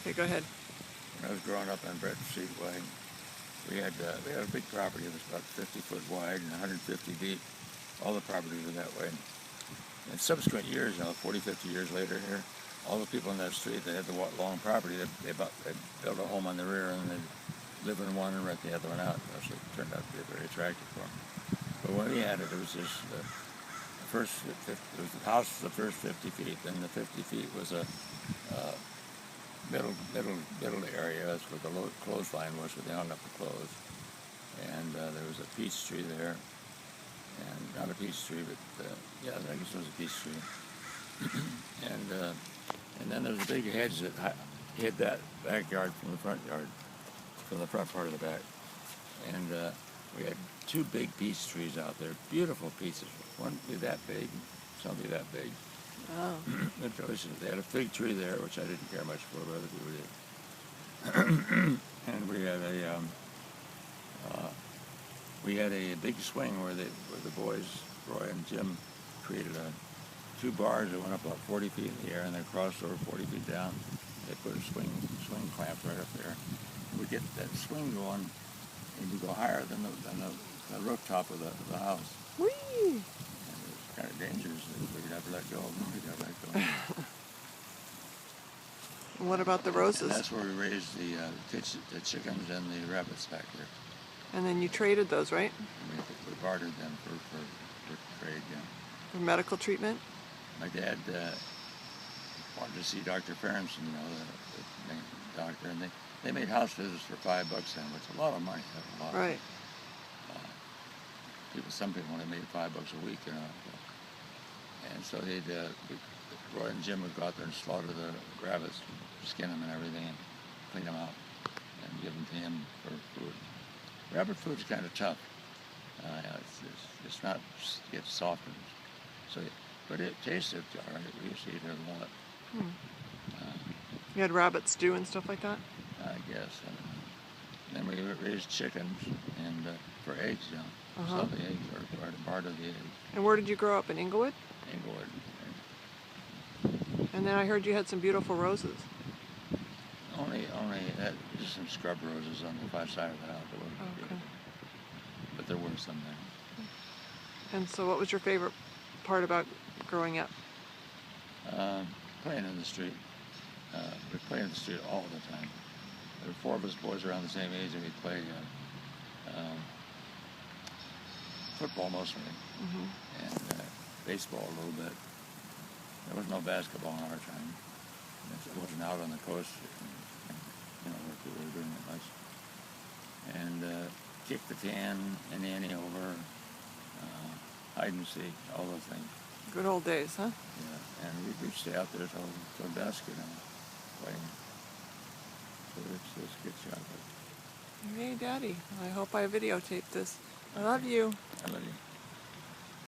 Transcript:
Okay, go ahead. When I was growing up on Breton Street Way, we had a big property that was about 50 foot wide and 150 deep. All the properties were that way. In subsequent years, 40, 50 years later here, all the people in that street, they had the long property. They built a home on the rear and they'd live in one and rent the other one out. So it turned out to be very attractive for them. But when we had it, it was just the house was the first 50 feet, then the 50 feet was a middle area. That's where the clothesline was, where they hung up the clothes. And there was a peach tree there, and not a peach tree, but yeah, I guess it was a peach tree. And then there was a big hedge that hid that backyard from the front yard, from the front part of the back. And we had two big peach trees out there, beautiful peaches. One be that big, some be that big. Oh. They had a fig tree there, which I didn't care much for, but other people did. And we had a big swing where the boys, Roy and Jim, created two bars that went up about 40 feet in the air and then crossed over 40 feet down. They put a swing clamp right up there. We get that swing going, and you go higher than the rooftop of the house. Whee! And it was kind of dangerous. We'd have to let go. We'd have to let go. What about the roses? And that's where we raised the chickens and the rabbits back there. And then you traded those, right? We bartered them for trade, yeah. For medical treatment? My dad wanted to see Dr. Ferenson, the main doctor, and they made house visits for $5 then, which is a lot of money. A lot. Right. Some people only made $5 a week, And so Roy and Jim would go out there and slaughter the rabbits, skin them and everything, and clean them out, and give them to him for food. Rabbit food's kind of tough. It's not, it gets softened. So, but it tasted all right. We used to eat it a lot. You had rabbit stew and stuff like that? I guess. And then we raised chickens and for eggs, Sell the eggs or part of the eggs. And where did you grow up, in Inglewood? Inglewood. And then I heard you had some beautiful roses. Only just some scrub roses on the far side of the house. Okay. But there were some there. And so what was your favorite part about growing up? Playing in the street. We played in the street all the time. There were four of us boys around the same age, and we'd play football mostly, and baseball a little bit. There was no basketball in our time. It wasn't out on the coast, where people were doing it much. And kick the can and ante over, hide and seek, all those things. Good old days, huh? Yeah, and we'd stay out there till dusk, playing. So it's a good shot. Hey, Daddy, I hope I videotaped this. I love you. I love you.